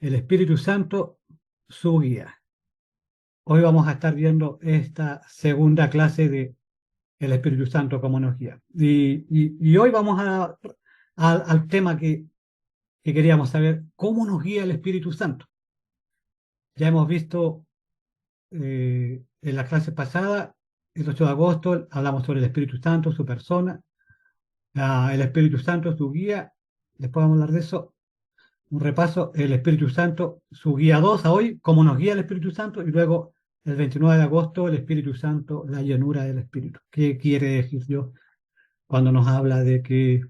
el Espíritu Santo, su guía. Hoy vamos a estar viendo esta segunda clase de el Espíritu Santo como nos guía. Y hoy vamos al tema que queríamos saber, ¿cómo nos guía el Espíritu Santo? Ya hemos visto en la clase pasada, el 8 de agosto, hablamos sobre el Espíritu Santo, su persona, el Espíritu Santo, su guía. Después vamos a hablar de eso. Un repaso, el Espíritu Santo, su guía 2 a hoy, cómo nos guía el Espíritu Santo, y luego el 29 de agosto, el Espíritu Santo, la llenura del Espíritu. ¿Qué quiere decir Dios cuando nos habla de que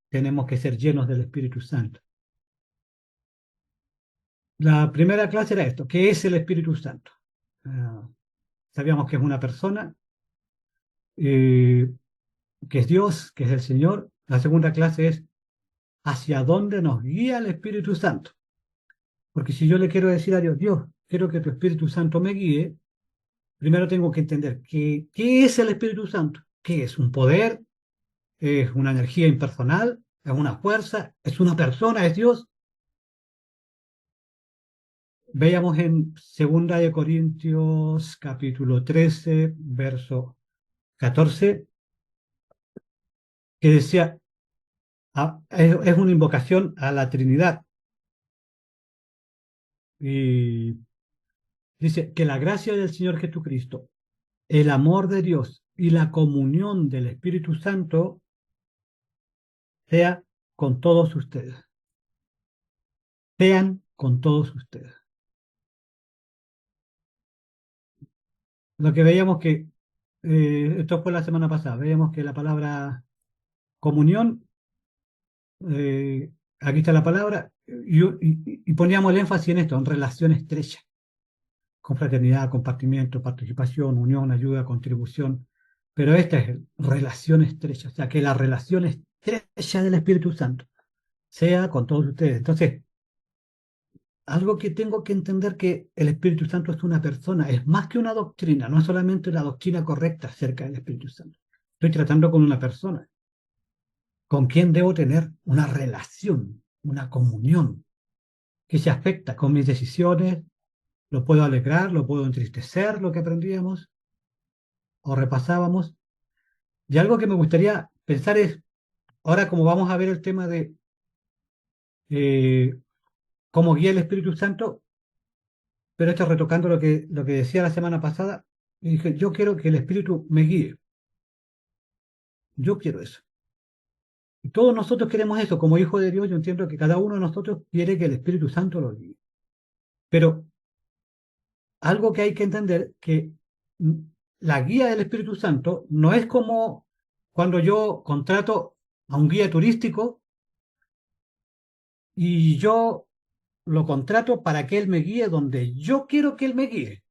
tenemos que ser llenos del Espíritu Santo? La primera clase era esto, ¿qué es el Espíritu Santo? Ah, sabíamos que es una persona, eh, que es Dios, que es el Señor. La segunda clase es hacia dónde nos guía el Espíritu Santo. Porque si yo le quiero decir a Dios, Dios, quiero que tu Espíritu Santo me guíe, primero tengo que entender qué es el Espíritu Santo. ¿Qué es? ¿Un poder? ¿Es una energía impersonal? ¿Es una fuerza? ¿Es una persona? ¿Es Dios? Veamos en 2 capítulo 13, verso 14, que decía, es una invocación a la Trinidad. Y dice que la gracia del Señor Jesucristo, el amor de Dios y la comunión del Espíritu Santo sea con todos ustedes. Sean con todos ustedes. Lo que veíamos que, esto fue la semana pasada, veíamos que la palabra comunión, aquí está la palabra, y poníamos el énfasis en esto, en relación estrecha, con fraternidad, compartimiento, participación, unión, ayuda, contribución. Pero esta es relación estrecha, o sea, que la relación estrecha del Espíritu Santo sea con todos ustedes. Entonces, algo que tengo que entender que el Espíritu Santo es una persona, es más que una doctrina, no es solamente la doctrina correcta acerca del Espíritu Santo. Estoy tratando con una persona, con quien debo tener una relación, una comunión, que se afecta con mis decisiones, lo puedo alegrar, lo puedo entristecer, lo que aprendíamos o repasábamos. Y algo que me gustaría pensar es, ahora como vamos a ver el tema de eh, cómo guía el Espíritu Santo, pero esto retocando lo que decía la semana pasada, y dije, yo quiero que el Espíritu me guíe, yo quiero eso. Y todos nosotros queremos eso, como hijo de Dios, yo entiendo que cada uno de nosotros quiere que el Espíritu Santo lo guíe. Pero algo que hay que entender, que mm, la guía del Espíritu Santo no es como cuando yo contrato a un guía turístico y yo lo contrato para que él me guíe donde yo quiero que él me guíe.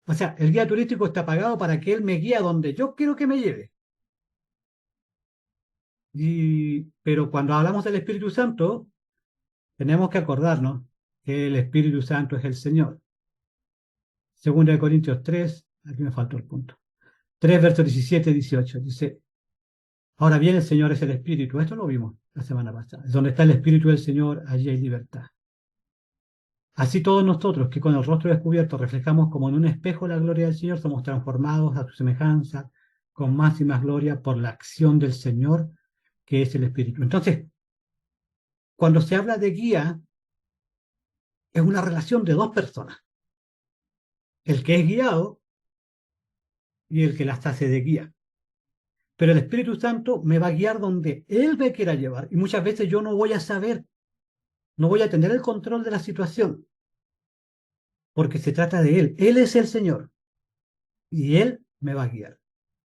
O sea, el guía turístico está pagado para que él me guíe a donde yo quiero que me lleve. Pero cuando hablamos del Espíritu Santo, tenemos que acordarnos que el Espíritu Santo es el Señor. Segunda de Corintios 3, aquí me faltó el punto. 3, versos 17 y 18. Dice, ahora bien, el Señor es el Espíritu. Esto lo vimos la semana pasada. Donde está el Espíritu del Señor, allí hay libertad. Así todos nosotros, que con el rostro descubierto reflejamos como en un espejo la gloria del Señor, somos transformados a su semejanza con más y más gloria por la acción del Señor, que es el Espíritu. Entonces, cuando se habla de guía, es una relación de dos personas. El que es guiado y el que las hace de guía. Pero el Espíritu Santo me va a guiar donde Él me quiera llevar. Y muchas veces yo no voy a saber, no voy a tener el control de la situación, porque se trata de Él. Él es el Señor y Él me va a guiar.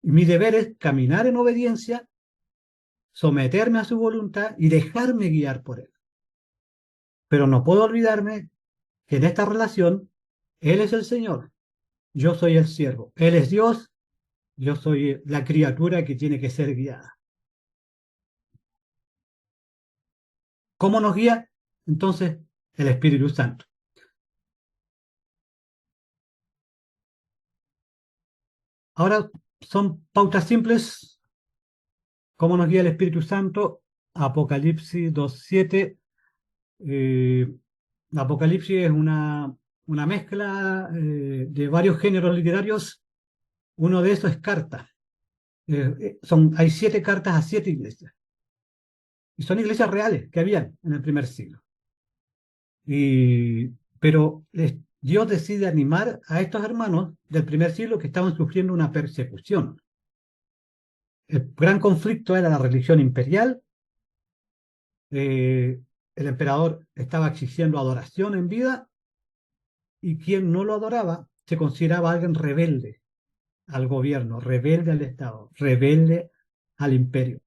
Y mi deber es caminar en obediencia, someterme a su voluntad y dejarme guiar por Él. Pero no puedo olvidarme que en esta relación Él es el Señor, yo soy el siervo. Él es Dios, yo soy la criatura que tiene que ser guiada. ¿Cómo nos guía? Entonces, el Espíritu Santo. Ahora son pautas simples. ¿Cómo nos guía el Espíritu Santo? Apocalipsis 2:7. Eh, Apocalipsis es una mezcla de varios géneros literarios. Uno de esos es carta. Hay 7 cartas a 7 iglesias. Y son iglesias reales que habían en el primer siglo. Pero Dios decide animar a estos hermanos del primer siglo que estaban sufriendo una persecución. El gran conflicto era la religión imperial. eh, el emperador estaba exigiendo adoración en vida y quien no lo adoraba se consideraba alguien rebelde al gobierno, rebelde al Estado, rebelde al imperio.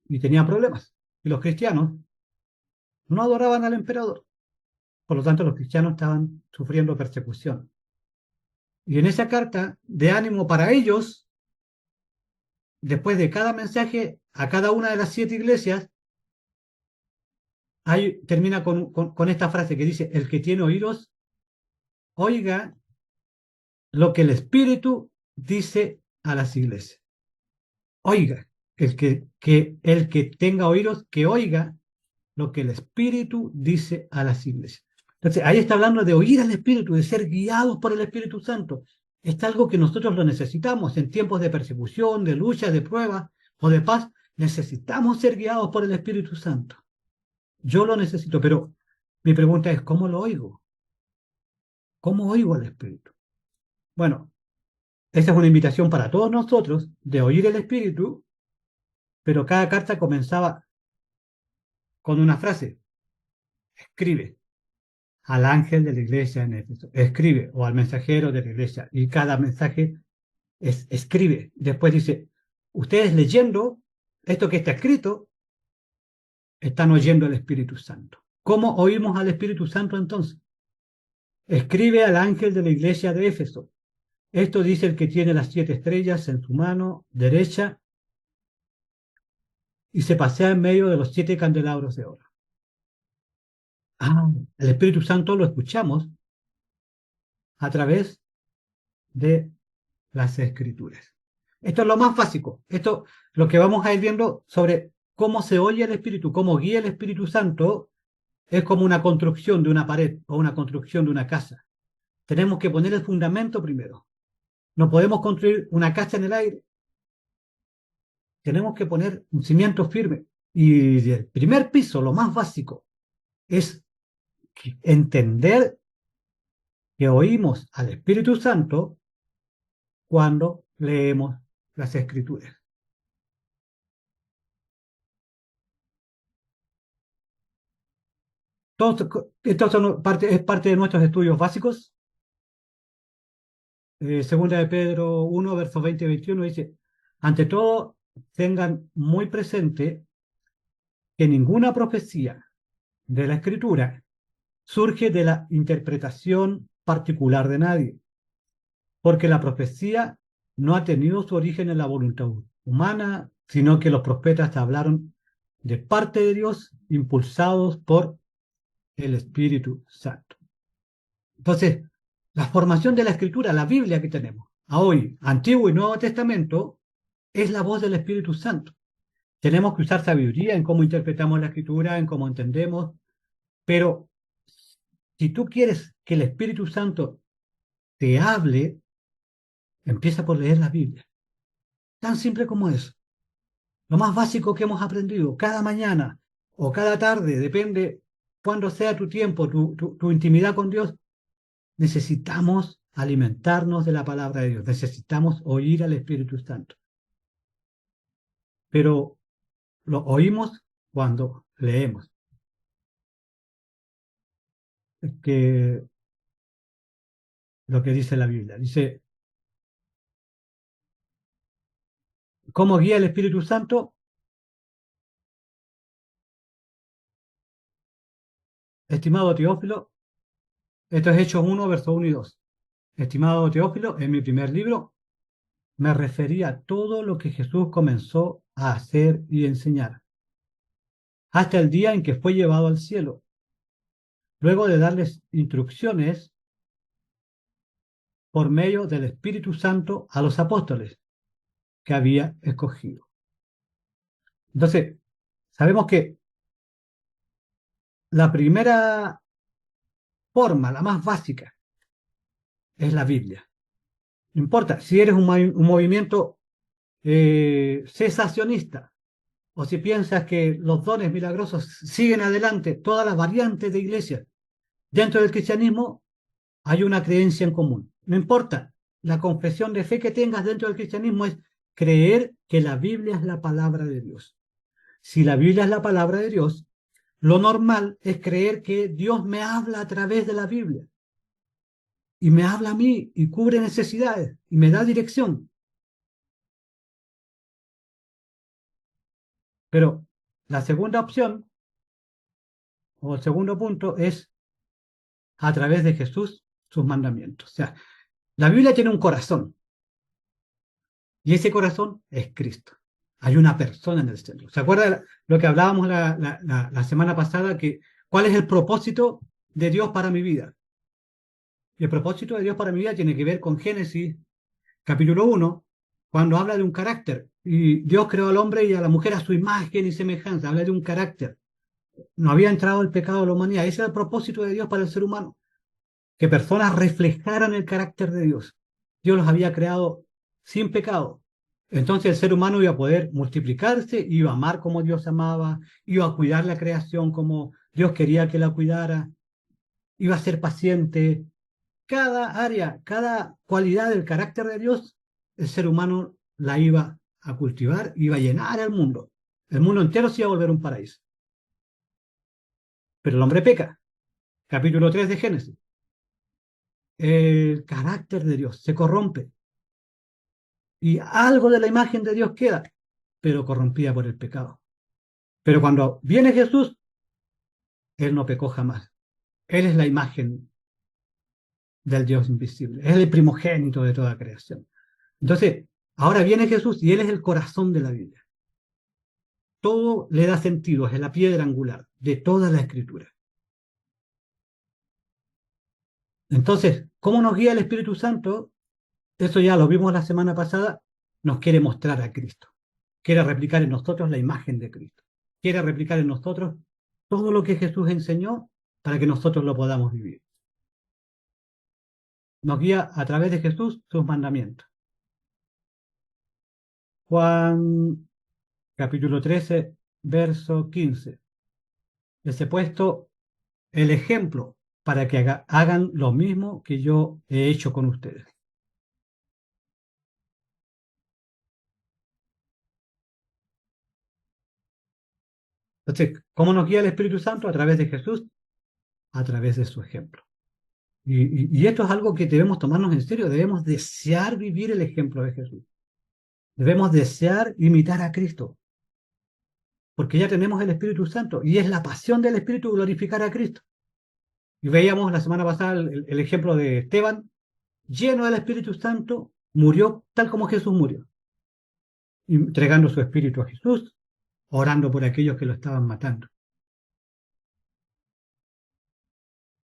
Y tenía problemas. Y los cristianos no adoraban al emperador. Por lo tanto, los cristianos estaban sufriendo persecución. Y en esa carta de ánimo para ellos, después de cada mensaje a cada una de las 7 iglesias, termina con esta frase que dice, el que tiene oídos, oiga lo que el Espíritu dice a las iglesias. Oiga, el que tenga oídos, que oiga lo que el Espíritu dice a las iglesias. Entonces, ahí está hablando de oír al Espíritu, de ser guiados por el Espíritu Santo. Es algo que nosotros lo necesitamos en tiempos de persecución, de lucha, de prueba o de paz. Necesitamos ser guiados por el Espíritu Santo. Yo lo necesito, pero mi pregunta es, ¿cómo lo oigo? ¿Cómo oigo al Espíritu? Bueno, esa es una invitación para todos nosotros de oír el Espíritu, pero cada carta comenzaba con una frase, escribe al ángel de la iglesia en Éfeso, escribe, o al mensajero de la iglesia, y cada mensaje escribe. Después dice, ustedes leyendo esto que está escrito, están oyendo al Espíritu Santo. ¿Cómo oímos al Espíritu Santo entonces? Escribe al ángel de la iglesia de Éfeso. Esto dice el que tiene las 7 estrellas en su mano derecha y se pasea en medio de los 7 candelabros de oro. Ah, el Espíritu Santo lo escuchamos a través de las Escrituras. Esto es lo más básico. Esto, lo que vamos a ir viendo sobre cómo se oye el Espíritu, cómo guía el Espíritu Santo, es como una construcción de una pared o una construcción de una casa. Tenemos que poner el fundamento primero. No podemos construir una casa en el aire. Tenemos que poner un cimiento firme. Y el primer piso, lo más básico, es entender que oímos al Espíritu Santo cuando leemos las Escrituras. Es parte de nuestros estudios básicos. Segunda de Pedro 1, versos 20 y 21 dice, ante todo, tengan muy presente que ninguna profecía de la Escritura surge de la interpretación particular de nadie, porque la profecía no ha tenido su origen en la voluntad humana, sino que los profetas hablaron de parte de Dios, impulsados por el Espíritu Santo. Entonces, la formación de la Escritura, la Biblia que tenemos, a hoy, Antiguo y Nuevo Testamento, es la voz del Espíritu Santo. Tenemos que usar sabiduría en cómo interpretamos la Escritura, en cómo entendemos, pero si tú quieres que el Espíritu Santo te hable, empieza por leer la Biblia. Tan simple como eso. Lo más básico que hemos aprendido cada mañana o cada tarde, depende cuándo sea tu tiempo, tu intimidad con Dios, necesitamos alimentarnos de la palabra de Dios, necesitamos oír al Espíritu Santo. Pero lo oímos cuando leemos. Que lo que dice la Biblia. Dice, ¿cómo guía el Espíritu Santo? Estimado Teófilo, esto es Hechos 1, verso 1 y 2. Estimado Teófilo, en mi primer libro me refería a todo lo que Jesús comenzó a hacer y enseñar, hasta el día en que fue llevado al cielo, luego de darles instrucciones por medio del Espíritu Santo a los apóstoles que había escogido. Entonces, sabemos que La primera forma, la más básica, es la Biblia. No importa si eres un movimiento cesacionista o si piensas que los dones milagrosos siguen adelante, todas las variantes de iglesia. Dentro del cristianismo hay una creencia en común. No importa la confesión de fe que tengas dentro del cristianismo, es creer que la Biblia es la palabra de Dios. Si la Biblia es la palabra de Dios, lo normal es creer que Dios me habla a través de la Biblia y me habla a mí y cubre necesidades y me da dirección. Pero la segunda opción o el segundo punto es a través de Jesús, sus mandamientos. O sea, la Biblia tiene un corazón y ese corazón es Cristo. Hay una persona en el centro. ¿Se acuerda lo que hablábamos la semana pasada? Que, ¿cuál es el propósito de Dios para mi vida? Y el propósito de Dios para mi vida tiene que ver con Génesis capítulo 1, cuando habla de un carácter. Y Dios creó al hombre y a la mujer a su imagen y semejanza. Habla de un carácter. No había entrado el pecado a la humanidad. Ese era el propósito de Dios para el ser humano. Que personas reflejaran el carácter de Dios. Dios los había creado sin pecado. Entonces el ser humano iba a poder multiplicarse, iba a amar como Dios amaba, iba a cuidar la creación como Dios quería que la cuidara, iba a ser paciente. Cada área, cada cualidad del carácter de Dios, el ser humano la iba a cultivar, iba a llenar el mundo. El mundo entero se iba a volver un paraíso. Pero el hombre peca. Capítulo 3 de Génesis. El carácter de Dios se corrompe y algo de la imagen de Dios queda, pero corrompida por el pecado. Pero cuando viene Jesús, Él no pecó jamás. Él es la imagen del Dios invisible. Es el primogénito de toda creación. Entonces, ahora viene Jesús y Él es el corazón de la Biblia. Todo le da sentido, es la piedra angular de toda la escritura. Entonces, ¿cómo nos guía el Espíritu Santo? Eso ya lo vimos la semana pasada, nos quiere mostrar a Cristo. Quiere replicar en nosotros la imagen de Cristo. Quiere replicar en nosotros todo lo que Jesús enseñó para que nosotros lo podamos vivir. Nos guía a través de Jesús sus mandamientos. Juan capítulo 13, verso 15. Les he puesto el ejemplo para que hagan lo mismo que yo he hecho con ustedes. Entonces, ¿cómo nos guía el Espíritu Santo? A través de Jesús, a través de su ejemplo. Y esto es algo que debemos tomarnos en serio, debemos desear vivir el ejemplo de Jesús. Debemos desear imitar a Cristo, porque ya tenemos el Espíritu Santo y es la pasión del Espíritu glorificar a Cristo. Y veíamos la semana pasada el ejemplo de Esteban, lleno del Espíritu Santo, murió tal como Jesús murió, entregando su espíritu a Jesús, orando por aquellos que lo estaban matando.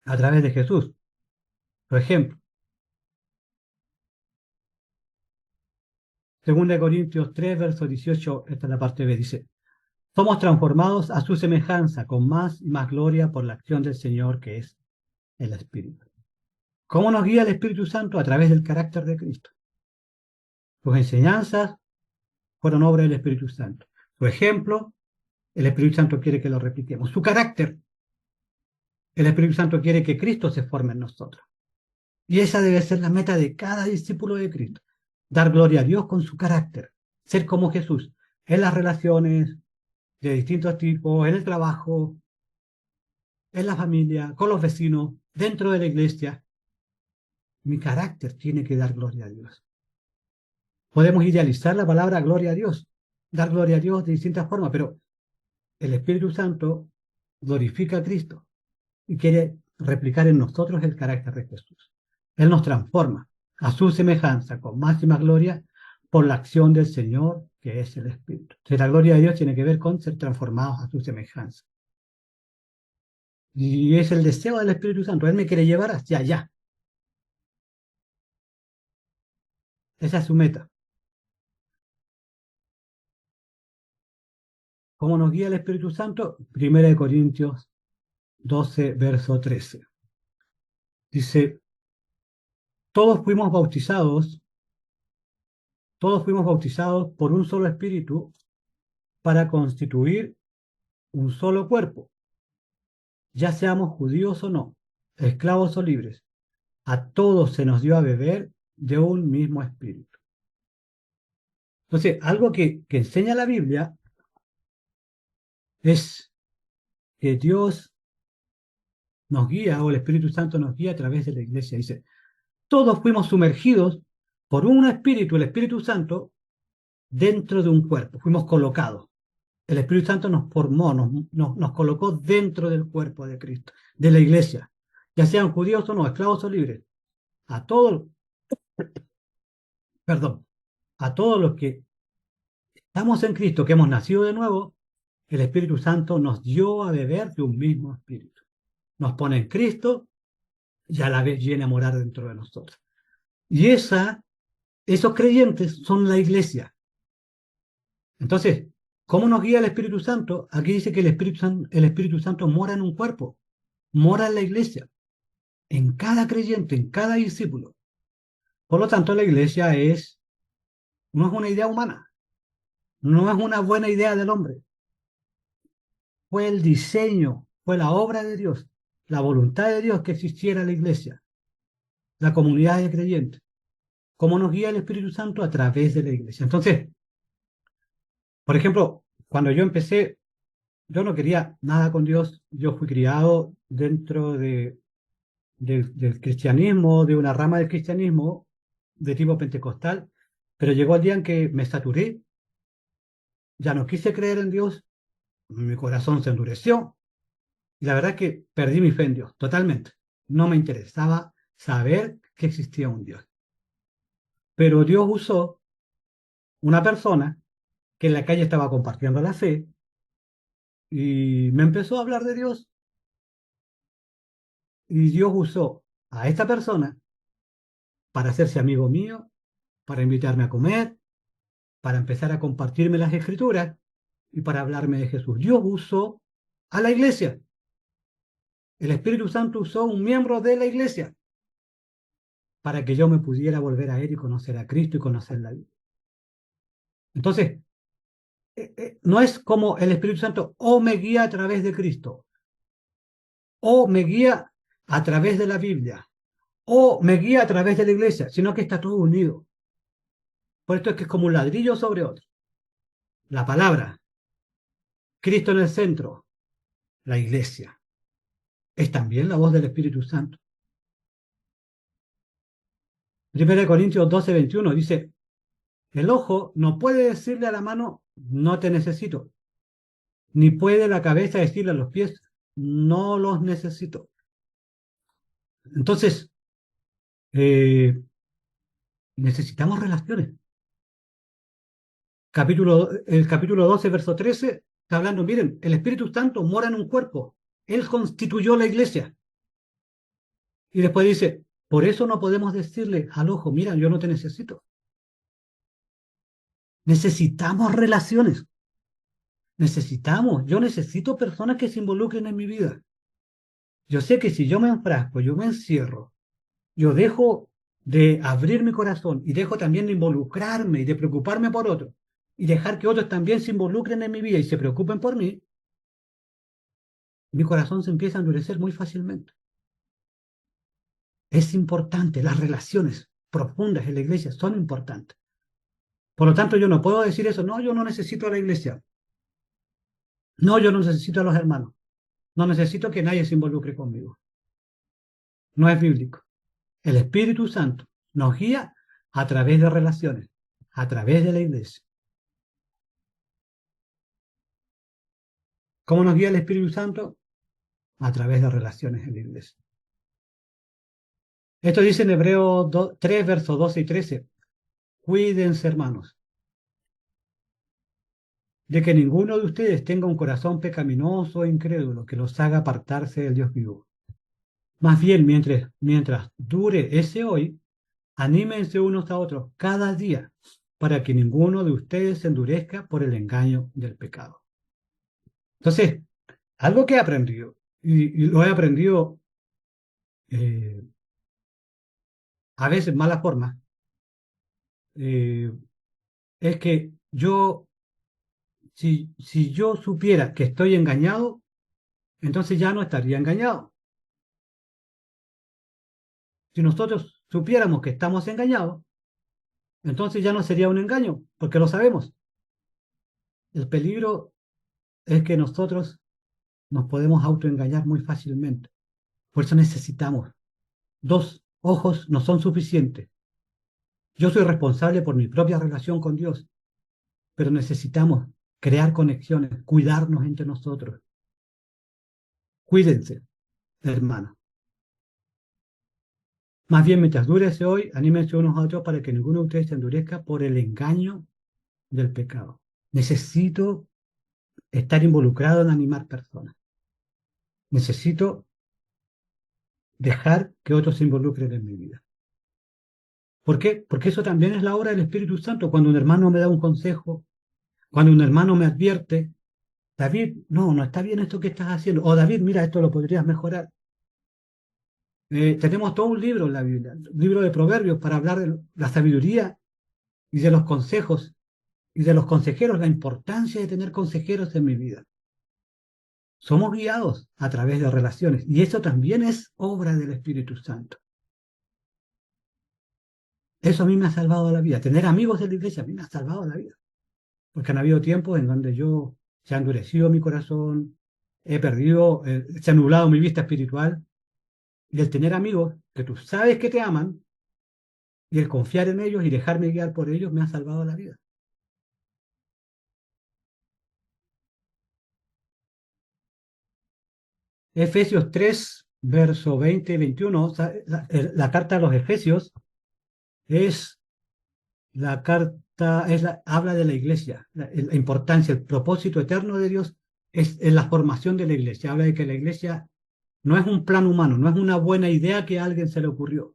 A través de Jesús, por ejemplo. 2 Corintios 3, verso 18, esta es la parte B, dice, somos transformados a su semejanza con más y más gloria por la acción del Señor que es el Espíritu. ¿Cómo nos guía el Espíritu Santo? A través del carácter de Cristo. Sus enseñanzas fueron obra del Espíritu Santo. Su ejemplo, el Espíritu Santo quiere que lo repliquemos. Su carácter, el Espíritu Santo quiere que Cristo se forme en nosotros. Y esa debe ser la meta de cada discípulo de Cristo. Dar gloria a Dios con su carácter. Ser como Jesús. En las relaciones de distintos tipos, en el trabajo, en la familia, con los vecinos, dentro de la iglesia. Mi carácter tiene que dar gloria a Dios. Podemos idealizar la palabra gloria a Dios, dar gloria a Dios de distintas formas, pero el Espíritu Santo glorifica a Cristo y quiere replicar en nosotros el carácter de Jesús. Él nos transforma a su semejanza con máxima gloria por la acción del Señor, que es el Espíritu. Entonces, la gloria de Dios tiene que ver con ser transformados a su semejanza. Y es el deseo del Espíritu Santo. Él me quiere llevar hacia allá. Esa es su meta. ¿Cómo nos guía el Espíritu Santo? 1 Corintios 12, verso 13. Dice, todos fuimos bautizados, todos fuimos bautizados por un solo espíritu para constituir un solo cuerpo, ya seamos judíos o no, esclavos o libres. A todos se nos dio a beber de un mismo espíritu. Entonces, algo que enseña la Biblia es que Dios nos guía, o el Espíritu Santo nos guía a través de la iglesia. Dice, todos fuimos sumergidos por un espíritu, el Espíritu Santo, dentro de un cuerpo. Fuimos colocados. El Espíritu Santo nos formó, nos colocó dentro del cuerpo de Cristo, de la iglesia. Ya sean judíos o no, esclavos o libres. A todos, perdón, a todos los que estamos en Cristo, que hemos nacido de nuevo, el Espíritu Santo nos dio a beber de un mismo espíritu. Nos pone en Cristo y a la vez viene a morar dentro de nosotros. Y esos creyentes son la iglesia. Entonces, ¿cómo nos guía el Espíritu Santo? Aquí dice que el Espíritu Santo mora en un cuerpo, mora en la iglesia, en cada creyente, en cada discípulo. Por lo tanto, la iglesia no es una idea humana, no es una buena idea del hombre. Fue el diseño, fue la obra de Dios, la voluntad de Dios que existiera la iglesia, la comunidad de creyentes. ¿Cómo nos guía el Espíritu Santo? A través de la iglesia. Entonces, por ejemplo, cuando yo empecé, yo no quería nada con Dios. Yo fui criado dentro del cristianismo, de una rama del cristianismo de tipo pentecostal, pero llegó el día en que me saturé, ya no quise creer en Dios, mi corazón se endureció, y la verdad es que perdí mi fe en Dios, totalmente. No me interesaba saber que existía un Dios. Pero Dios usó una persona que en la calle estaba compartiendo la fe y me empezó a hablar de Dios. Y Dios usó a esta persona para hacerse amigo mío, para invitarme a comer, para empezar a compartirme las escrituras y para hablarme de Jesús. Dios usó a la iglesia. El Espíritu Santo usó un miembro de la iglesia para que yo me pudiera volver a Él y conocer a Cristo y conocer la vida. Entonces, no es como el Espíritu Santo o me guía a través de Cristo, o me guía a través de la Biblia, o me guía a través de la iglesia, sino que está todo unido. Por esto es que es como un ladrillo sobre otro. La palabra, Cristo en el centro, la iglesia, es también la voz del Espíritu Santo. 1 Corintios 12, 21 dice, el ojo no puede decirle a la mano, no te necesito, ni puede la cabeza decirle a los pies, no los necesito. Entonces, necesitamos relaciones. El capítulo 12, verso 13, está hablando, miren, el Espíritu Santo mora en un cuerpo. Él constituyó la iglesia. Y después dice, por eso no podemos decirle al ojo, mira, yo no te necesito. Necesitamos relaciones. Yo necesito personas que se involucren en mi vida. Yo sé que si yo me enfrasco, yo me encierro, yo dejo de abrir mi corazón y dejo también de involucrarme y de preocuparme por otros y dejar que otros también se involucren en mi vida y se preocupen por mí, mi corazón se empieza a endurecer muy fácilmente. Es importante, las relaciones profundas en la iglesia son importantes. Por lo tanto, yo no puedo decir eso, no, yo no necesito a la iglesia, no, yo no necesito a los hermanos, no necesito que nadie se involucre conmigo. No es bíblico. El Espíritu Santo nos guía a través de relaciones, a través de la iglesia. ¿Cómo nos guía el Espíritu Santo? A través de relaciones en la iglesia. Esto dice en Hebreos 3, versos 12 y 13. Cuídense, hermanos, de que ninguno de ustedes tenga un corazón pecaminoso e incrédulo que los haga apartarse del Dios vivo. Más bien, mientras dure ese hoy, anímense unos a otros cada día para que ninguno de ustedes se endurezca por el engaño del pecado. Entonces, algo que he aprendido y lo he aprendido a veces en mala forma, eh, es que si yo supiera que estoy engañado, entonces ya no estaría engañado. Si nosotros supiéramos que estamos engañados, entonces ya no sería un engaño, porque lo sabemos. El peligro es que nosotros nos podemos autoengañar muy fácilmente. Por eso necesitamos. Dos ojos no son suficientes. Yo soy responsable por mi propia relación con Dios, pero necesitamos crear conexiones, cuidarnos entre nosotros. Cuídense, hermanos. Más bien, mientras dure ese hoy, anímense unos a otros para que ninguno de ustedes se endurezca por el engaño del pecado. Necesito estar involucrado en animar personas. Necesito dejar que otros se involucren en mi vida. ¿Por qué? Porque eso también es la obra del Espíritu Santo. Cuando un hermano me da un consejo, cuando un hermano me advierte, David, no, no está bien esto que estás haciendo. O David, mira, esto lo podrías mejorar. Tenemos todo un libro en la Biblia, un libro de Proverbios para hablar de la sabiduría y de los consejos y de los consejeros, la importancia de tener consejeros en mi vida. Somos guiados a través de relaciones y eso también es obra del Espíritu Santo. Eso a mí me ha salvado la vida. Tener amigos en la iglesia a mí me ha salvado la vida. Porque han habido tiempos en donde se ha endurecido mi corazón, he perdido, se ha nublado mi vista espiritual. Y el tener amigos que tú sabes que te aman y el confiar en ellos y dejarme guiar por ellos me ha salvado la vida. Efesios 3, verso 20 y 21, o sea, la carta a los Efesios es la carta, habla de la iglesia, la importancia, el propósito eterno de Dios es la formación de la iglesia. Habla de que la iglesia no es un plan humano, no es una buena idea que a alguien se le ocurrió,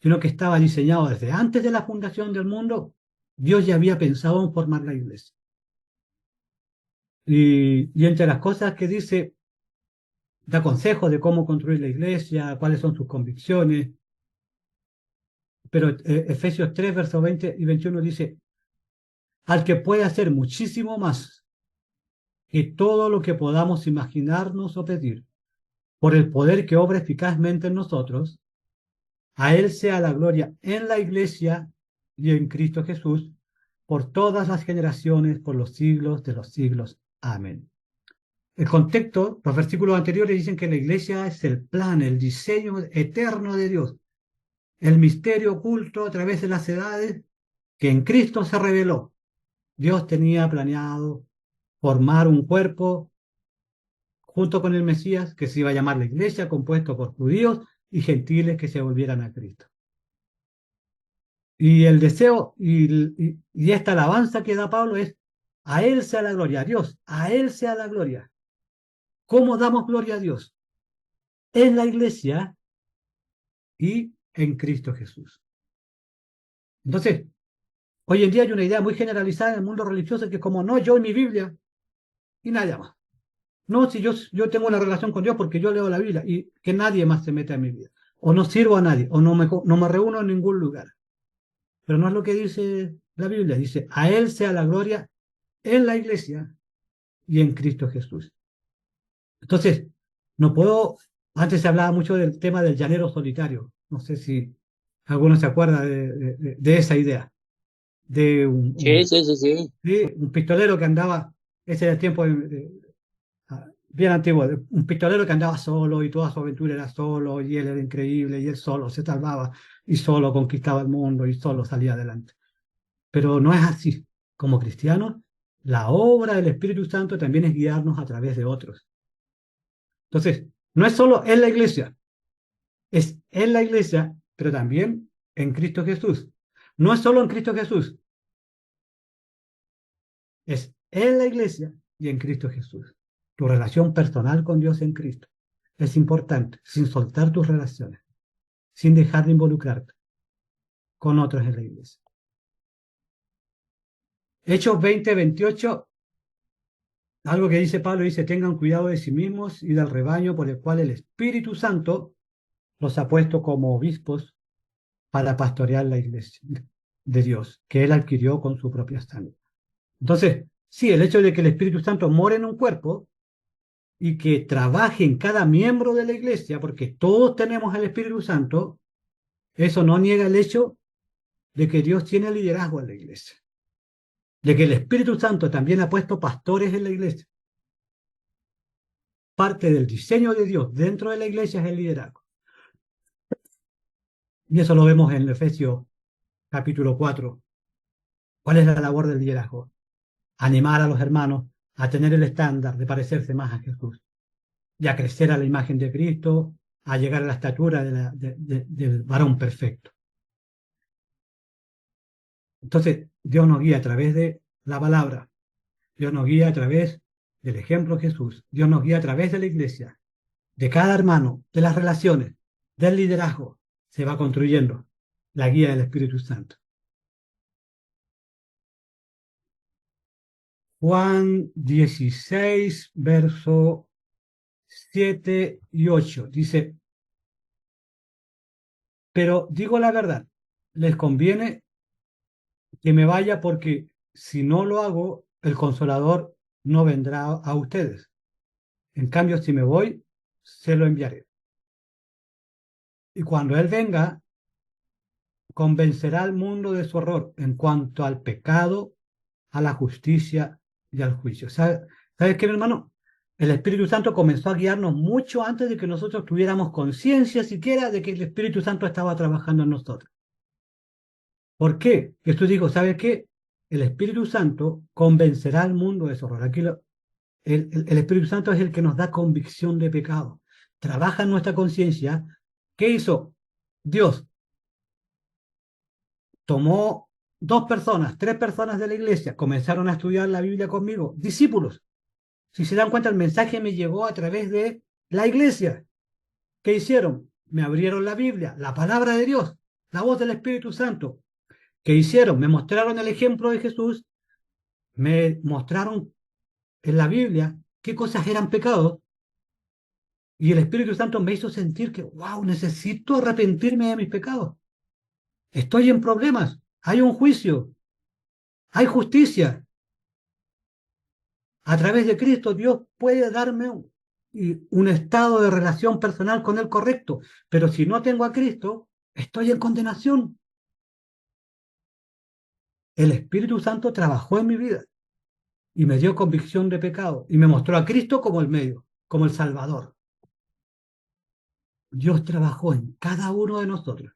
sino que estaba diseñado desde antes de la fundación del mundo. Dios ya había pensado en formar la iglesia. Y entre las cosas que dice, da consejos de cómo construir la iglesia, cuáles son sus convicciones. Pero Efesios 3, versos 20 y 21 dice, al que puede hacer muchísimo más que todo lo que podamos imaginarnos o pedir, por el poder que obra eficazmente en nosotros, a Él sea la gloria en la iglesia y en Cristo Jesús, por todas las generaciones, por los siglos de los siglos. Amén. El contexto, los versículos anteriores dicen que la iglesia es el plan, el diseño eterno de Dios, el misterio oculto a través de las edades que en Cristo se reveló. Dios tenía planeado formar un cuerpo junto con el Mesías que se iba a llamar la iglesia, compuesto por judíos y gentiles que se volvieran a Cristo. Y el deseo y esta alabanza que da Pablo es, a Él sea la gloria, a Dios, a Él sea la gloria. ¿Cómo damos gloria a Dios? En la iglesia y en Cristo Jesús. Entonces, hoy en día hay una idea muy generalizada en el mundo religioso que es como, no, yo en mi Biblia y nada más. No, si yo tengo una relación con Dios porque yo leo la Biblia y que nadie más se meta en mi vida. O no sirvo a nadie, o no me reúno en ningún lugar. Pero no es lo que dice la Biblia. Dice, a Él sea la gloria en la iglesia y en Cristo Jesús. Entonces, no puedo, antes se hablaba mucho del tema del llanero solitario. No sé si alguno se acuerda de esa idea, de Sí, sí, sí, sí. ¿sí? Un pistolero que andaba, ese era el tiempo bien antiguo, un pistolero que andaba solo y toda su aventura era solo y él era increíble y él solo se salvaba y solo conquistaba el mundo y solo salía adelante. Pero no es así. Como cristianos, la obra del Espíritu Santo también es guiarnos a través de otros. Entonces, no es solo en la iglesia, es en la iglesia, pero también en Cristo Jesús. No es solo en Cristo Jesús, es en la iglesia y en Cristo Jesús. Tu relación personal con Dios en Cristo es importante, sin soltar tus relaciones, sin dejar de involucrarte con otros en la iglesia. Hechos 20, 28 Algo que dice Pablo, dice, tengan cuidado de sí mismos y del rebaño por el cual el Espíritu Santo los ha puesto como obispos para pastorear la iglesia de Dios, que él adquirió con su propia sangre. Entonces, sí, el hecho de que el Espíritu Santo more en un cuerpo y que trabaje en cada miembro de la iglesia, porque todos tenemos el Espíritu Santo, eso no niega el hecho de que Dios tiene liderazgo en la iglesia, de que el Espíritu Santo también ha puesto pastores en la iglesia. Parte del diseño de Dios dentro de la iglesia es el liderazgo. Y eso lo vemos en Efesios capítulo 4. ¿Cuál es la labor del liderazgo? Animar a los hermanos a tener el estándar de parecerse más a Jesús y a crecer a la imagen de Cristo, a llegar a la estatura del varón perfecto. Entonces, Dios nos guía a través de la palabra, Dios nos guía a través del ejemplo de Jesús, Dios nos guía a través de la iglesia, de cada hermano, de las relaciones, del liderazgo, se va construyendo la guía del Espíritu Santo. Juan 16, verso 7 y 8, dice, pero digo la verdad, les conviene que me vaya porque si no lo hago, el Consolador no vendrá a ustedes. En cambio, si me voy, se lo enviaré. Y cuando Él venga, convencerá al mundo de su error en cuanto al pecado, a la justicia y al juicio. ¿Sabes qué, mi hermano? El Espíritu Santo comenzó a guiarnos mucho antes de que nosotros tuviéramos conciencia siquiera de que el Espíritu Santo estaba trabajando en nosotros. ¿Por qué? Jesús dijo, ¿sabes qué? El Espíritu Santo convencerá al mundo de su error. Aquí el Espíritu Santo es el que nos da convicción de pecado. Trabaja en nuestra conciencia. ¿Qué hizo? Dios tomó 2 personas, 3 personas de la iglesia, comenzaron a estudiar la Biblia conmigo, discípulos. Si se dan cuenta, el mensaje me llegó a través de la iglesia. ¿Qué hicieron? Me abrieron la Biblia, la palabra de Dios, la voz del Espíritu Santo. ¿Qué hicieron? Me mostraron el ejemplo de Jesús, me mostraron en la Biblia qué cosas eran pecados, y el Espíritu Santo me hizo sentir que, wow, necesito arrepentirme de mis pecados. Estoy en problemas, hay un juicio, hay justicia. A través de Cristo Dios puede darme un estado de relación personal con Él correcto, pero si no tengo a Cristo, estoy en condenación. El Espíritu Santo trabajó en mi vida y me dio convicción de pecado y me mostró a Cristo como el medio, como el Salvador. Dios trabajó en cada uno de nosotros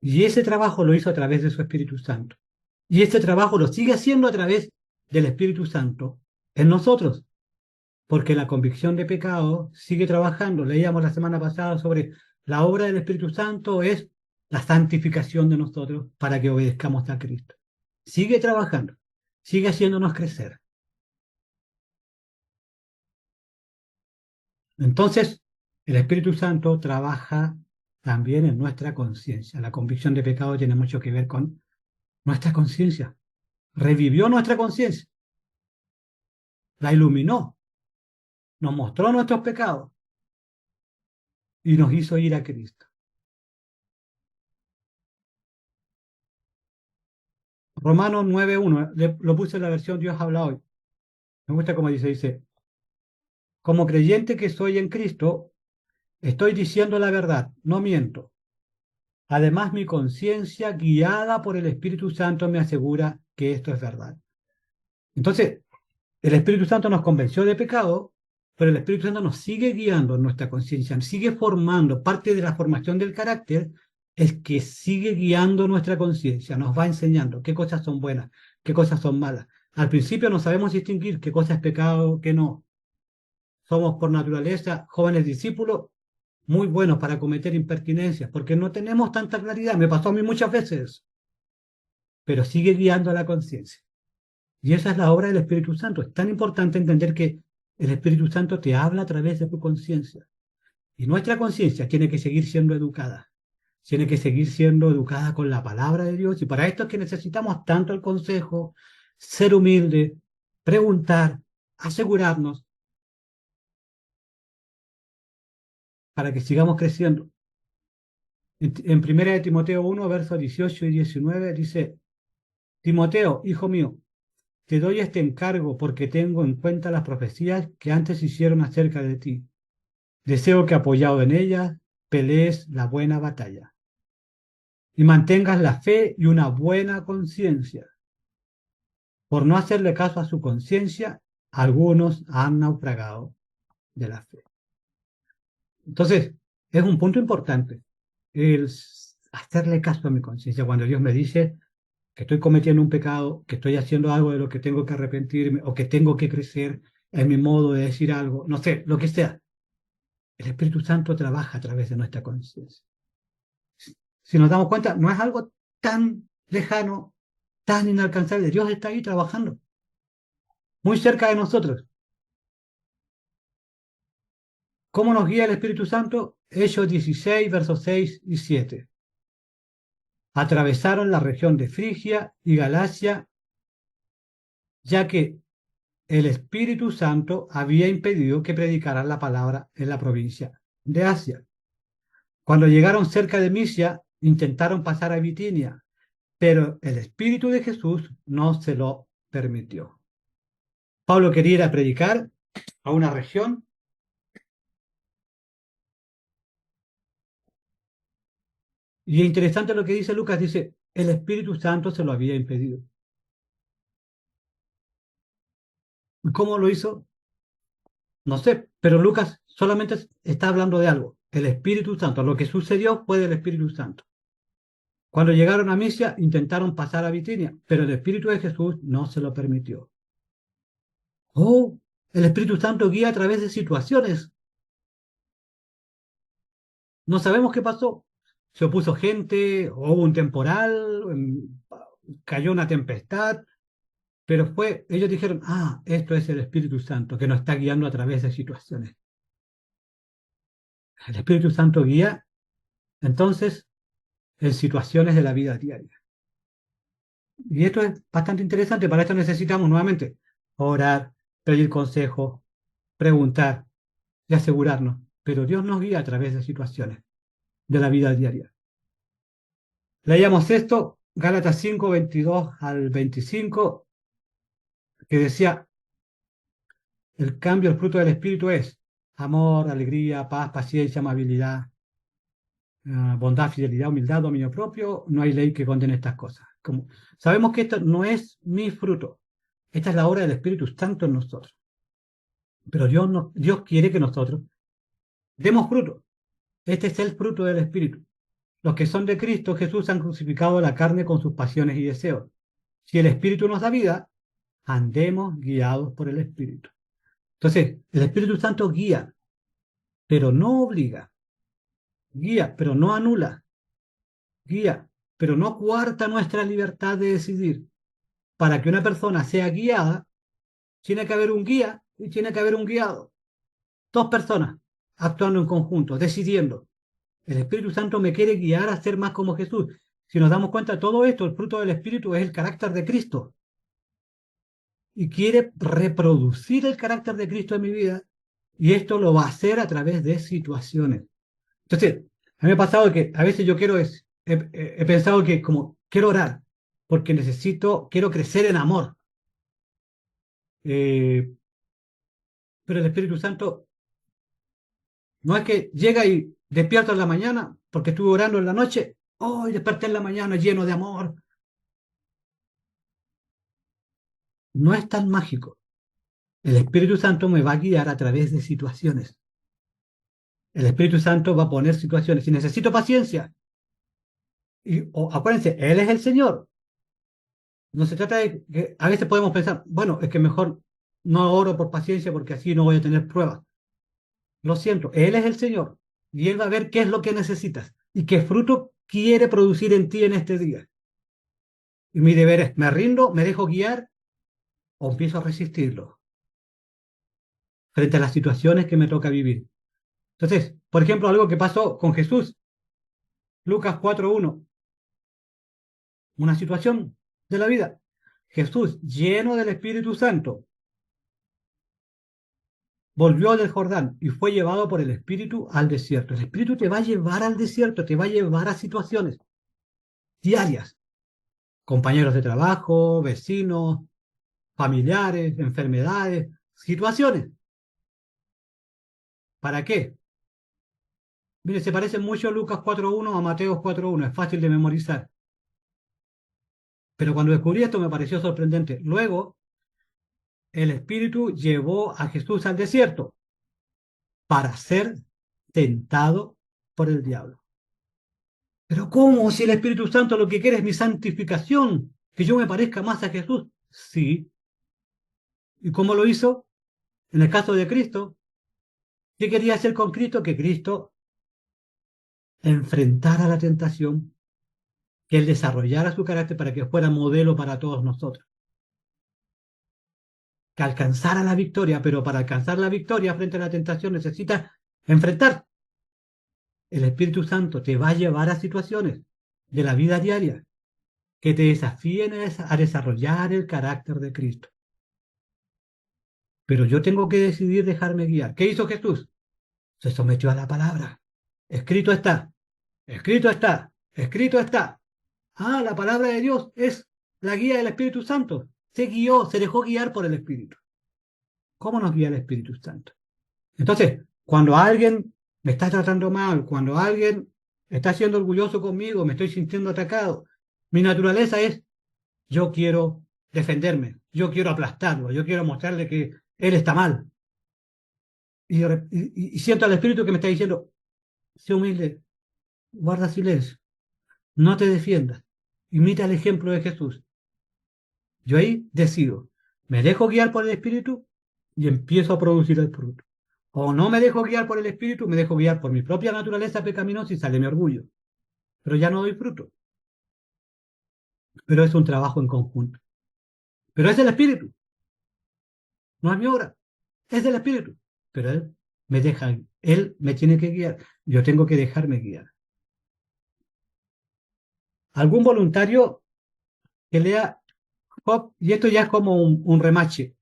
y ese trabajo lo hizo a través de su Espíritu Santo. Y ese trabajo lo sigue haciendo a través del Espíritu Santo en nosotros, porque la convicción de pecado sigue trabajando. Leíamos la semana pasada sobre la obra del Espíritu Santo es la santificación de nosotros para que obedezcamos a Cristo. Sigue trabajando, sigue haciéndonos crecer. Entonces, el Espíritu Santo trabaja también en nuestra conciencia. La convicción de pecado tiene mucho que ver con nuestra conciencia. Revivió nuestra conciencia, la iluminó, nos mostró nuestros pecados y nos hizo ir a Cristo. Romanos 9:1, lo puse en la versión Dios habla hoy. Me gusta como dice, como creyente que soy en Cristo, estoy diciendo la verdad, no miento. Además, mi conciencia, guiada por el Espíritu Santo, me asegura que esto es verdad. Entonces, el Espíritu Santo nos convenció de pecado, pero el Espíritu Santo nos sigue guiando en nuestra conciencia, nos sigue formando. Parte de la formación del carácter es que sigue guiando nuestra conciencia, nos va enseñando qué cosas son buenas, qué cosas son malas. Al principio no sabemos distinguir qué cosa es pecado, qué no. Somos por naturaleza jóvenes discípulos muy buenos para cometer impertinencias, porque no tenemos tanta claridad. Me pasó a mí muchas veces, pero sigue guiando a la conciencia. Y esa es la obra del Espíritu Santo. Es tan importante entender que el Espíritu Santo te habla a través de tu conciencia. Y nuestra conciencia tiene que seguir siendo educada. Tiene que seguir siendo educada con la palabra de Dios. Y para esto es que necesitamos tanto el consejo, ser humilde, preguntar, asegurarnos para que sigamos creciendo. En 1 de Timoteo 1, versos 18 y 19 dice, Timoteo, hijo mío, te doy este encargo porque tengo en cuenta las profecías que antes hicieron acerca de ti. Deseo que apoyado en ellas, pelees la buena batalla y mantengas la fe y una buena conciencia. Por no hacerle caso a su conciencia, algunos han naufragado de la fe. Entonces, es un punto importante el hacerle caso a mi conciencia. Cuando Dios me dice que estoy cometiendo un pecado, que estoy haciendo algo de lo que tengo que arrepentirme o que tengo que crecer en mi modo de decir algo, no sé, lo que sea. El Espíritu Santo trabaja a través de nuestra conciencia. Si nos damos cuenta, no es algo tan lejano, tan inalcanzable. Dios está ahí trabajando, muy cerca de nosotros. ¿Cómo nos guía el Espíritu Santo? Hechos 16, versos 6 y 7. Atravesaron la región de Frigia y Galacia, ya que el Espíritu Santo había impedido que predicaran la palabra en la provincia de Asia. Cuando llegaron cerca de Misia, intentaron pasar a Bitinia, pero el Espíritu de Jesús no se lo permitió. Pablo quería ir a predicar a una región y es interesante lo que dice Lucas, dice, el Espíritu Santo se lo había impedido. ¿Cómo lo hizo? No sé, pero Lucas solamente está hablando de algo, el Espíritu Santo. Lo que sucedió fue del Espíritu Santo. Cuando llegaron a Misia, intentaron pasar a Bitinia, pero el Espíritu de Jesús no se lo permitió. Oh, el Espíritu Santo guía a través de situaciones. No sabemos qué pasó. Se opuso gente, hubo un temporal, cayó una tempestad, pero ellos dijeron, esto es el Espíritu Santo que nos está guiando a través de situaciones. El Espíritu Santo guía, entonces, en situaciones de la vida diaria. Y esto es bastante interesante. Para esto necesitamos nuevamente orar, pedir consejo, preguntar y asegurarnos. Pero Dios nos guía a través de situaciones de la vida diaria. Leíamos esto, Gálatas 5, 22 al 25, que decía, el cambio, el fruto del Espíritu es amor, alegría, paz, paciencia, amabilidad, bondad, fidelidad, humildad, dominio propio. No hay ley que condene estas cosas. Sabemos que esto no es mi fruto. Esta es la obra del Espíritu Santo en nosotros. Pero Dios quiere que nosotros demos fruto. Este es el fruto del Espíritu. Los que son de Cristo Jesús han crucificado la carne con sus pasiones y deseos. Si el Espíritu nos da vida, andemos guiados por el Espíritu. Entonces, el Espíritu Santo guía, pero no obliga. Guía, pero no anula. Guía, pero no coarta nuestra libertad de decidir. Para que una persona sea guiada, tiene que haber un guía y tiene que haber un guiado. Dos personas actuando en conjunto, decidiendo. El Espíritu Santo me quiere guiar a ser más como Jesús. Si nos damos cuenta de todo esto, el fruto del Espíritu es el carácter de Cristo. Y quiere reproducir el carácter de Cristo en mi vida. Y esto lo va a hacer a través de situaciones. Entonces, a mí me ha pasado que a veces yo he pensado que como quiero orar, porque quiero crecer en amor. Pero el Espíritu Santo no es que llega y despierto en la mañana, porque estuve orando en la noche, y desperté en la mañana lleno de amor. No es tan mágico. El Espíritu Santo me va a guiar a través de situaciones. El Espíritu Santo va a poner situaciones. Si necesito paciencia, acuérdense, Él es el Señor. No se trata de que a veces podemos pensar, bueno, es que mejor no oro por paciencia porque así no voy a tener pruebas. Lo siento, Él es el Señor y Él va a ver qué es lo que necesitas y qué fruto quiere producir en ti en este día. Y mi deber es, ¿me rindo, me dejo guiar o empiezo a resistirlo frente a las situaciones que me toca vivir? Entonces, por ejemplo, algo que pasó con Jesús, Lucas 4:1, una situación de la vida. Jesús, lleno del Espíritu Santo, volvió del Jordán y fue llevado por el Espíritu al desierto. El Espíritu te va a llevar al desierto, te va a llevar a situaciones diarias, compañeros de trabajo, vecinos, familiares, enfermedades, situaciones. ¿Para qué? Mire, se parece mucho a Lucas 4.1 a Mateo 4.1, es fácil de memorizar. Pero cuando descubrí esto me pareció sorprendente. Luego, el Espíritu llevó a Jesús al desierto para ser tentado por el diablo. Pero ¿cómo? Si el Espíritu Santo lo que quiere es mi santificación, que yo me parezca más a Jesús. Sí. ¿Y cómo lo hizo? En el caso de Cristo, ¿qué quería hacer con Cristo? Que Cristo enfrentara la tentación, que Él desarrollara su carácter para que fuera modelo para todos nosotros. Que alcanzara la victoria, pero para alcanzar la victoria frente a la tentación necesita enfrentar. El Espíritu Santo te va a llevar a situaciones de la vida diaria que te desafíen a desarrollar el carácter de Cristo. Pero yo tengo que decidir dejarme guiar. ¿Qué hizo Jesús? Se sometió a la palabra. Escrito está, escrito está, escrito está. Ah, la palabra de Dios es la guía del Espíritu Santo. Se guió, se dejó guiar por el Espíritu. ¿Cómo nos guía el Espíritu Santo? Entonces, cuando alguien me está tratando mal, cuando alguien está siendo orgulloso conmigo, me estoy sintiendo atacado, mi naturaleza es, yo quiero defenderme, yo quiero aplastarlo, yo quiero mostrarle que él está mal. Y siento al Espíritu que me está diciendo, sé humilde, guarda silencio, no te defiendas, imita el ejemplo de Jesús. Yo ahí decido, me dejo guiar por el Espíritu y empiezo a producir el fruto. O no me dejo guiar por el Espíritu, me dejo guiar por mi propia naturaleza pecaminosa y sale mi orgullo. Pero ya no doy fruto. Pero es un trabajo en conjunto. Pero es el Espíritu, no es mi obra, es del Espíritu. Pero Él me tiene que guiar, yo tengo que dejarme guiar. Algún voluntario que lea Job, y esto ya es como un remache.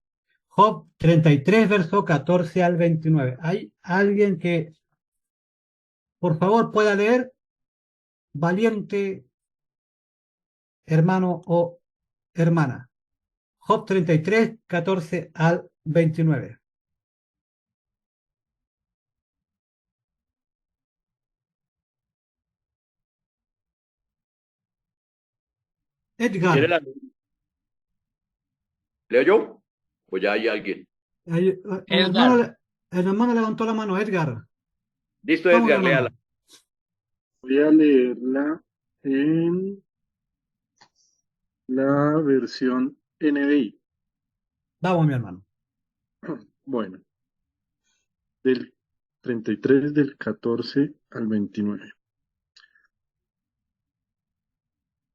Job 33, verso 14 al 29. ¿Hay alguien que, por favor, pueda leer? Valiente hermano o hermana. Job 33, 14 al 29. ¿Quién Edgar. era? ¿Leo yo? ¿O ya hay alguien? Edgar, El hermano levantó la mano, Edgar. Listo, Vamos, mi Edgar, léala. hermano. Voy a leerla en la versión NBI. Vamos, mi hermano. Bueno, del 33 del 14 al 29.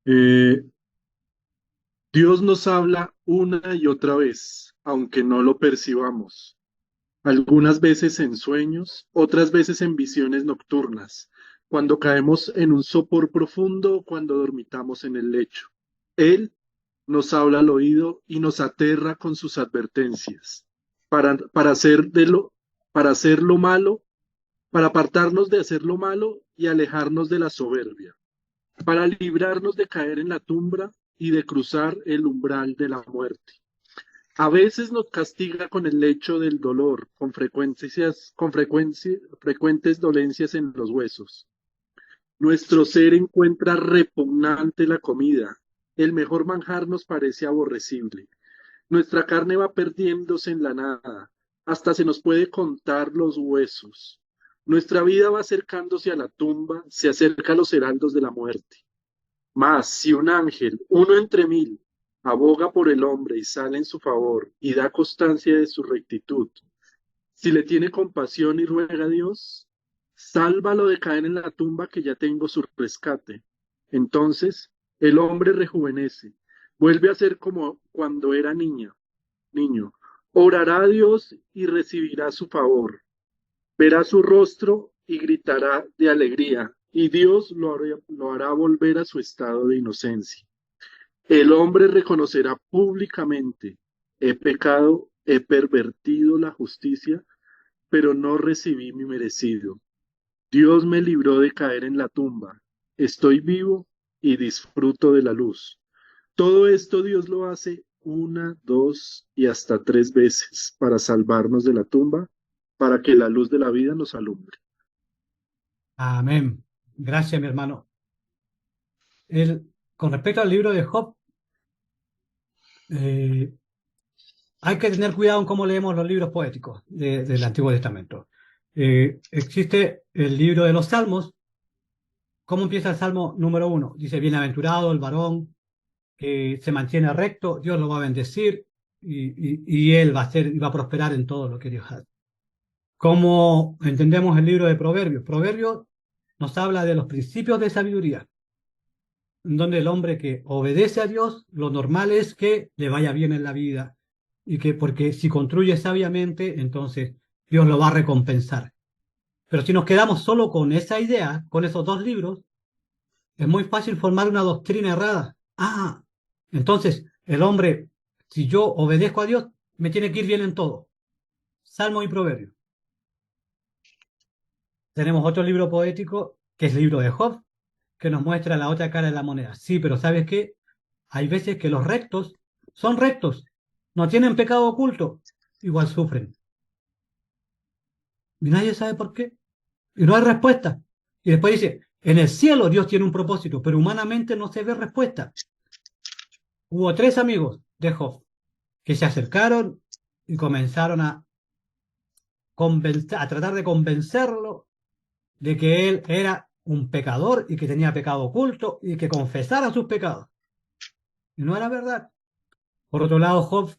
Eh, Dios nos habla una y otra vez, aunque no lo percibamos. Algunas veces en sueños, otras veces en visiones nocturnas, cuando caemos en un sopor profundo, cuando dormitamos en el lecho. Él nos habla al oído y nos aterra con sus advertencias, para para hacer lo malo, para apartarnos de hacer lo malo y alejarnos de la soberbia, para librarnos de caer en la tumba y de cruzar el umbral de la muerte. A veces nos castiga con el lecho del dolor, frecuentes dolencias en los huesos. Nuestro ser encuentra repugnante la comida. El mejor manjar nos parece aborrecible. Nuestra carne va perdiéndose en la nada. Hasta se nos puede contar los huesos. Nuestra vida va acercándose a la tumba, se acerca a los heraldos de la muerte. Mas si un ángel, uno entre mil, aboga por el hombre y sale en su favor y da constancia de su rectitud, si le tiene compasión y ruega a Dios, sálvalo de caer en la tumba que ya tengo su rescate. Entonces el hombre rejuvenece, vuelve a ser como cuando era niño. Orará a Dios y recibirá su favor. Verá su rostro y gritará de alegría, y Dios lo hará volver a su estado de inocencia. El hombre reconocerá públicamente, he pecado, he pervertido la justicia, pero no recibí mi merecido. Dios me libró de caer en la tumba. Estoy vivo y disfruto de la luz. Todo esto Dios lo hace una, dos y hasta tres veces para salvarnos de la tumba, para que la luz de la vida nos alumbre. Amén. Gracias, mi hermano. Con respecto al libro de Job, hay que tener cuidado en cómo leemos los libros poéticos del Antiguo Testamento. Existe el libro de los Salmos. ¿Cómo empieza el Salmo número 1? Dice, bienaventurado el varón que se mantiene recto, Dios lo va a bendecir y él va a prosperar en todo lo que Dios hace. ¿Cómo entendemos el libro de Proverbios? Proverbios nos habla de los principios de sabiduría, en donde el hombre que obedece a Dios, lo normal es que le vaya bien en la vida, y que porque si construye sabiamente, entonces Dios lo va a recompensar. Pero si nos quedamos solo con esa idea, con esos dos libros, es muy fácil formar una doctrina errada. Entonces el hombre, si yo obedezco a Dios, me tiene que ir bien en todo. Salmo y Proverbio. Tenemos otro libro poético, que es el libro de Job, que nos muestra la otra cara de la moneda. Sí, pero ¿sabes qué? Hay veces que los rectos son rectos, no tienen pecado oculto, igual sufren. Y nadie sabe por qué. Y no hay respuesta. Y después dice, en el cielo Dios tiene un propósito, pero humanamente no se ve respuesta. Hubo 3 amigos de Job que se acercaron y comenzaron a tratar de convencerlo de que él era un pecador y que tenía pecado oculto y que confesara sus pecados. Y no era verdad. Por otro lado, Job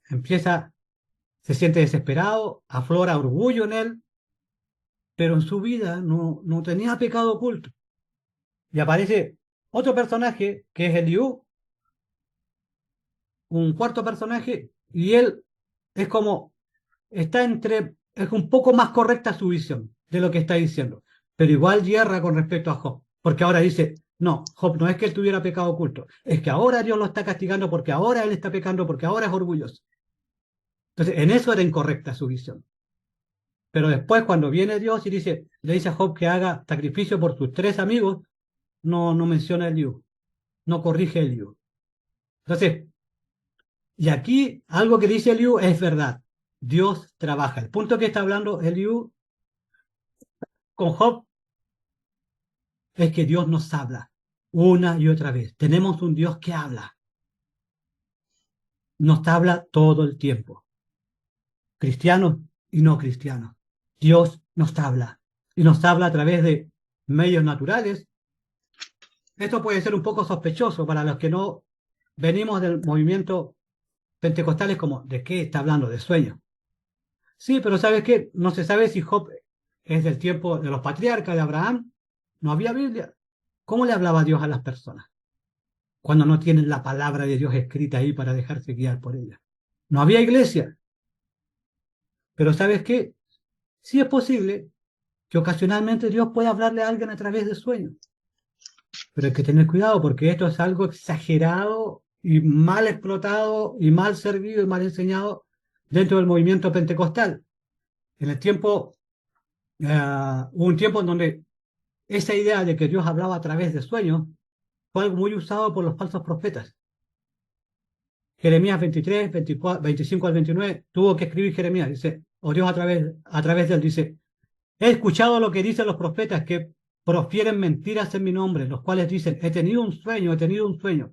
se siente desesperado, aflora orgullo en él, pero en su vida no tenía pecado oculto. Y aparece otro personaje que es Eliú, un cuarto personaje, y él es como, es un poco más correcta su visión de lo que está diciendo, pero igual yerra con respecto a Job, porque ahora dice, no, Job no es que él tuviera pecado oculto, es que ahora Dios lo está castigando porque ahora él está pecando, porque ahora es orgulloso. Entonces, en eso era incorrecta su visión. Pero después, cuando viene Dios y le dice a Job que haga sacrificio por sus 3 amigos, no menciona a Eliú, no corrige a Eliú. Entonces, y aquí algo que dice Eliú es verdad. Dios trabaja. El punto que está hablando Eliú con Job es que Dios nos habla una y otra vez. Tenemos un Dios que habla. Nos habla todo el tiempo. Cristianos y no cristianos. Dios nos habla. Y nos habla a través de medios naturales. Esto puede ser un poco sospechoso para los que no venimos del movimiento pentecostal. Es como, ¿de qué está hablando? De sueños. Sí, pero ¿sabes qué? No se sabe si Job es del tiempo de los patriarcas, de Abraham. No había Biblia. ¿Cómo le hablaba Dios a las personas? Cuando no tienen la palabra de Dios escrita ahí para dejarse guiar por ella. No había iglesia. Pero ¿sabes qué? Sí es posible que ocasionalmente Dios pueda hablarle a alguien a través de sueños. Pero hay que tener cuidado porque esto es algo exagerado y mal explotado y mal servido y mal enseñado dentro del movimiento pentecostal. En el tiempo, hubo un tiempo en donde esa idea de que Dios hablaba a través de sueños fue algo muy usado por los falsos profetas. Jeremías 23, 24, 25 al 29, tuvo que escribir Jeremías, dice, o Dios a través de él, dice, he escuchado lo que dicen los profetas que profieren mentiras en mi nombre, los cuales dicen, he tenido un sueño, he tenido un sueño.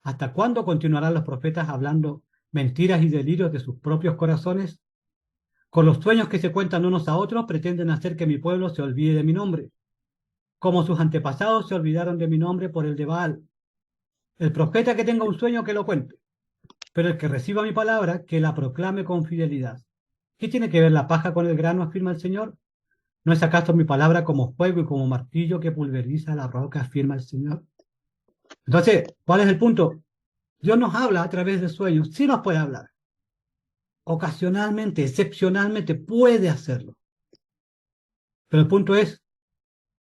¿Hasta cuándo continuarán los profetas hablando mentiras y delirios de sus propios corazones? Con los sueños que se cuentan unos a otros, pretenden hacer que mi pueblo se olvide de mi nombre, como sus antepasados se olvidaron de mi nombre por el de Baal. El profeta que tenga un sueño, que lo cuente, pero el que reciba mi palabra, que la proclame con fidelidad. ¿Qué tiene que ver la paja con el grano, afirma el Señor? ¿No es acaso mi palabra como fuego y como martillo que pulveriza la roca, afirma el Señor? Entonces, ¿cuál es el punto? Dios nos habla a través de sueños, sí nos puede hablar. Ocasionalmente, excepcionalmente puede hacerlo. Pero el punto es,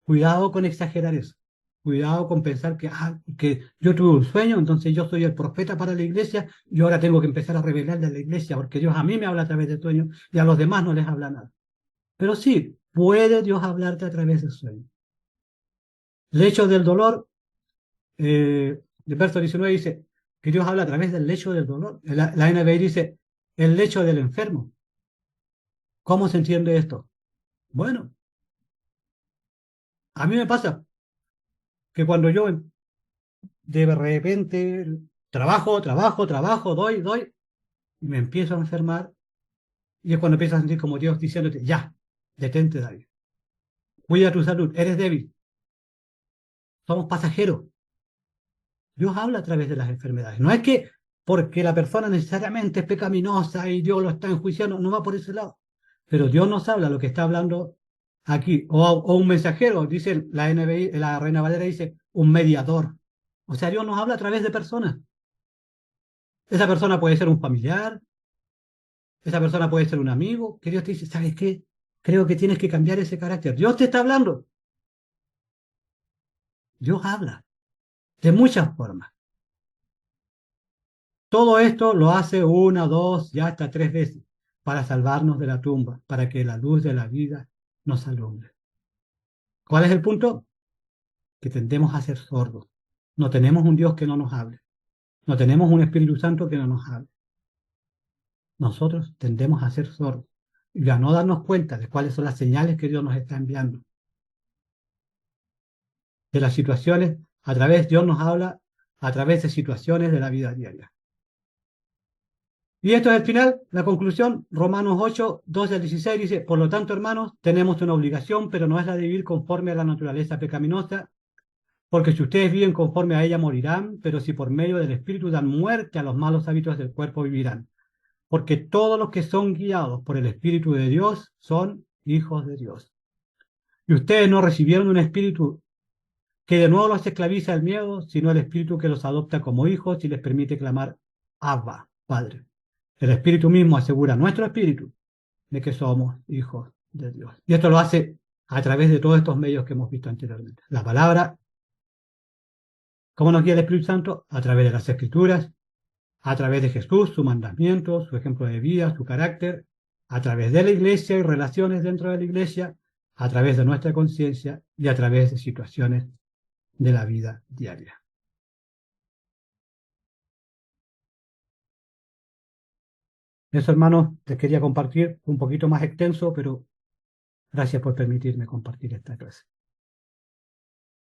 cuidado con exagerar eso. Cuidado con pensar que yo tuve un sueño, entonces yo soy el profeta para la iglesia y ahora tengo que empezar a revelarle a la iglesia porque Dios a mí me habla a través de sueños y a los demás no les habla nada. Pero sí, puede Dios hablarte a través del sueño. Lecho del dolor, el verso 19 dice que Dios habla a través del lecho del dolor. La NBI dice el lecho del enfermo. ¿Cómo se entiende esto? Bueno, a mí me pasa que cuando yo de repente trabajo, doy, y me empiezo a enfermar, y es cuando empiezo a sentir como Dios diciéndote, ya, detente, David, cuida tu salud, eres débil, somos pasajeros. Dios habla a través de las enfermedades. No es que porque la persona necesariamente es pecaminosa y Dios lo está enjuiciando, no va por ese lado. Pero Dios nos habla lo que está hablando aquí. O un mensajero, dice la NBI, la Reina Valera dice, un mediador. O sea, Dios nos habla a través de personas. Esa persona puede ser un familiar, esa persona puede ser un amigo, que Dios te dice, ¿sabes qué? Creo que tienes que cambiar ese carácter. Dios te está hablando. Dios habla de muchas formas. Todo esto lo hace una, dos y hasta tres veces para salvarnos de la tumba, para que la luz de la vida nos alumbre. ¿Cuál es el punto? Que tendemos a ser sordos. No tenemos un Dios que no nos hable. No tenemos un Espíritu Santo que no nos hable. Nosotros tendemos a ser sordos y a no darnos cuenta de cuáles son las señales que Dios nos está enviando. De las situaciones, Dios nos habla a través de situaciones de la vida diaria. Y esto es el final, la conclusión, Romanos 8, 12 al 16 dice, por lo tanto, hermanos, tenemos una obligación, pero no es la de vivir conforme a la naturaleza pecaminosa, porque si ustedes viven conforme a ella morirán, pero si por medio del Espíritu dan muerte a los malos hábitos del cuerpo vivirán. Porque todos los que son guiados por el Espíritu de Dios son hijos de Dios. Y ustedes no recibieron un espíritu que de nuevo los esclaviza el miedo, sino el Espíritu que los adopta como hijos y les permite clamar, Abba, Padre. El Espíritu mismo asegura a nuestro espíritu de que somos hijos de Dios. Y esto lo hace a través de todos estos medios que hemos visto anteriormente. La palabra, ¿cómo nos guía el Espíritu Santo? A través de las Escrituras, a través de Jesús, su mandamiento, su ejemplo de vida, su carácter, a través de la iglesia y relaciones dentro de la iglesia, a través de nuestra conciencia y a través de situaciones de la vida diaria. Eso, hermanos, les quería compartir un poquito más extenso, pero gracias por permitirme compartir esta clase.